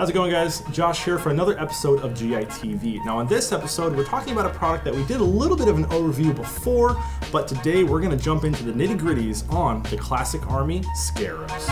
How's it going, guys? Josh here for another episode of GITV. Now on this episode, we're talking about a product that we did a little bit of an overview before, but today we're going to jump into the nitty-gritties on the Classic Army Scarabs.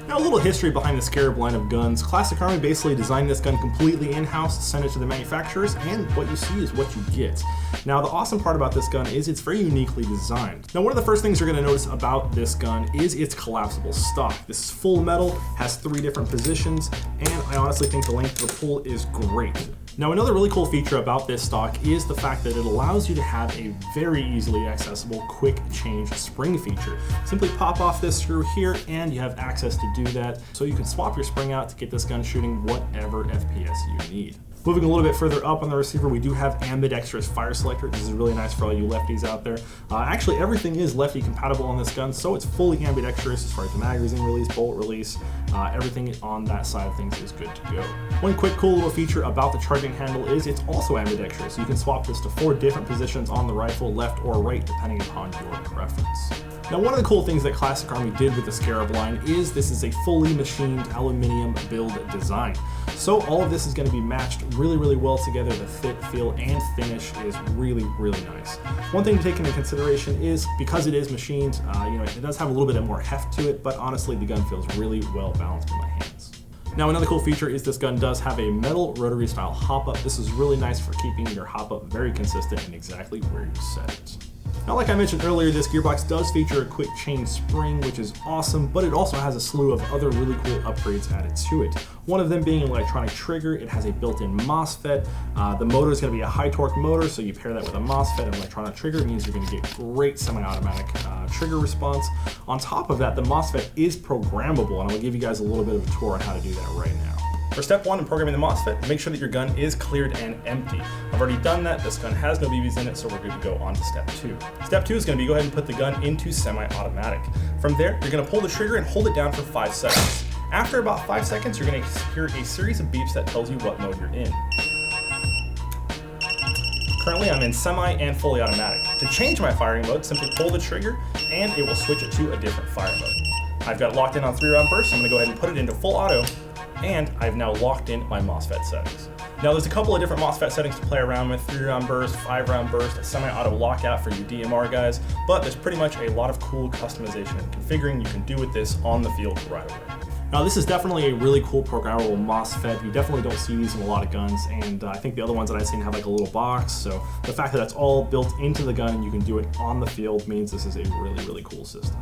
Now, a little history behind the Scarab line of guns. Classic Army basically designed this gun completely in-house, sent it to the manufacturers, and what you see is what you get. Now, the awesome part about this gun is it's very uniquely designed. Now, one of the first things you're going to notice about this gun is its collapsible stock. This is full metal, has 3 different positions, and I honestly think the length of the pull is great. Now, another really cool feature about this stock is the fact that it allows you to have a very easily accessible quick change spring feature. Simply pop off this screw here and you have access to do that. So you can swap your spring out to get this gun shooting whatever FPS you need. Moving a little bit further up on the receiver, we do have ambidextrous fire selector. This is really nice for all you lefties out there. Actually, everything is lefty compatible on this gun, so it's fully ambidextrous as far as the magazine release, bolt release, everything on that side of things is good to go. One quick cool little feature about the charging handle is it's also ambidextrous. You can swap this to 4 different positions on the rifle, left or right, depending upon your preference. Now, one of the cool things that Classic Army did with the Scarab line is this is a fully machined aluminum build design. So all of this is going to be matched really well together. The fit, feel, and finish is really nice. One thing to take into consideration is because it is machined, it does have a little bit more heft to it, but honestly, the gun feels really well balanced in my hands. Now, another cool feature is this gun does have a metal rotary style hop-up. This is really nice for keeping your hop-up very consistent and exactly where you set it. Now, like I mentioned earlier, this gearbox does feature a quick change spring, which is awesome, but it also has a slew of other really cool upgrades added to it. One of them being an electronic trigger. It has a built-in MOSFET. The motor is going to be a high torque motor, so you pair that with a MOSFET and electronic trigger. It means you're going to get great semi-automatic trigger response. On top of that, the MOSFET is programmable, and I'm going to give you guys a little bit of a tour on how to do that right now. For step 1 in programming the MOSFET, make sure that your gun is cleared and empty. I've already done that. This gun has no BBs in it, so we're good to go on to step 2. Step 2 is going to be go ahead and put the gun into semi-automatic. From there, you're going to pull the trigger and hold it down for 5 seconds. After about 5 seconds, you're going to hear a series of beeps that tells you what mode you're in. Currently, I'm in semi and fully automatic. To change my firing mode, simply pull the trigger and it will switch it to a different fire mode. I've got it locked in on 3-round burst, so I'm going to go ahead and put it into full auto. And I've now locked in my MOSFET settings. Now, there's a couple of different MOSFET settings to play around with: 3-round burst, 5-round burst, a semi-auto lockout for you DMR guys, but there's pretty much a lot of cool customization and configuring you can do with this on the field right away. Now, this is definitely a really cool programmable MOSFET. You definitely don't see these in a lot of guns, and I think the other ones that I've seen have like a little box, so the fact that that's all built into the gun and you can do it on the field means this is a really cool system.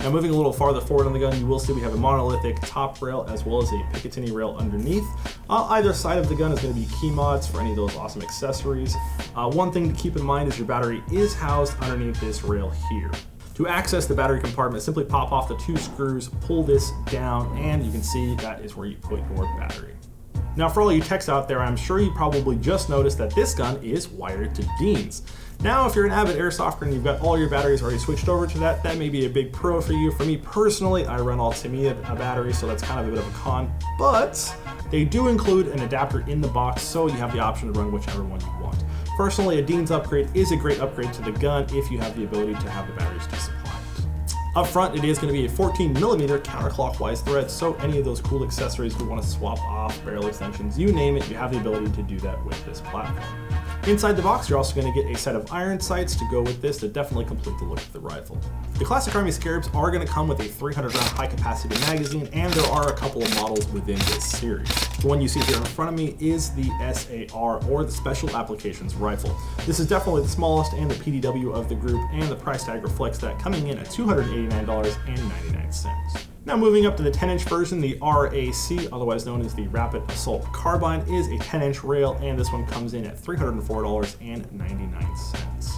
Now, moving a little farther forward on the gun, you will see we have a monolithic top rail as well as a Picatinny rail underneath. Either side of the gun is going to be key mods for any of those awesome accessories. One thing to keep in mind is your battery is housed underneath this rail here. To access the battery compartment, simply pop off the 2 screws, pull this down, and you can see that is where you put your battery. Now, for all you techs out there, I'm sure you probably just noticed that this gun is wired to Deans. Now, if you're an avid Airsofter and you've got all your batteries already switched over to that may be a big pro for you. For me personally, I run all Tamiya batteries, so that's kind of a bit of a con, but they do include an adapter in the box, so you have the option to run whichever one you want. Personally, a Deans upgrade is a great upgrade to the gun if you have the ability to have the batteries to supply it. Up front, it is going to be a 14mm counterclockwise thread, so any of those cool accessories you want to swap off, barrel extensions, you name it, you have the ability to do that with this platform. Inside the box, you're also going to get a set of iron sights to go with this to definitely complete the look of the rifle. The Classic Army Scarabs are going to come with a 300-round high-capacity magazine, and there are a couple of models within this series. The one you see here in front of me is the SAR, or the Special Applications Rifle. This is definitely the smallest and the PDW of the group, and the price tag reflects that, coming in at $289.99. Now, moving up to the 10-inch version, the RAC, otherwise known as the Rapid Assault Carbine, is a 10-inch rail, and this one comes in at $304.99.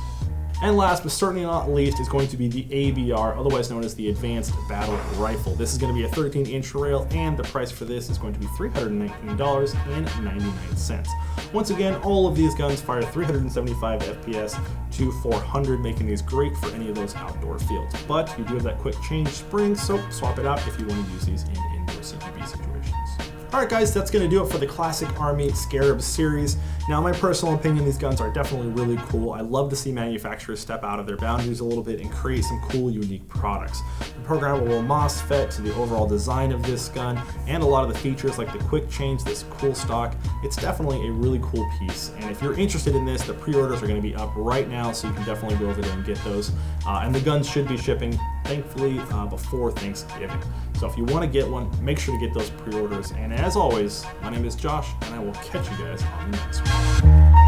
And last but certainly not least is going to be the ABR, otherwise known as the Advanced Battle Rifle. This is going to be a 13-inch rail, and the price for this is going to be $319.99. Once again, all of these guns fire 375 FPS to 400, making these great for any of those outdoor fields. But you do have that quick change spring, so swap it out if you want to use these in indoor CQB situations. Alright guys, that's going to do it for the Classic Army Scarab series. Now, in my personal opinion, these guns are definitely really cool. I love to see manufacturers step out of their boundaries a little bit and create some cool, unique products. The programmable MOSFET to the overall design of this gun, and a lot of the features like the quick change, this cool stock, it's definitely a really cool piece. And if you're interested in this, the pre-orders are going to be up right now, so you can definitely go over there and get those. And the guns should be shipping, thankfully, before Thanksgiving. So if you want to get one, make sure to get those pre-orders. And as always, my name is Josh, and I will catch you guys on the next one.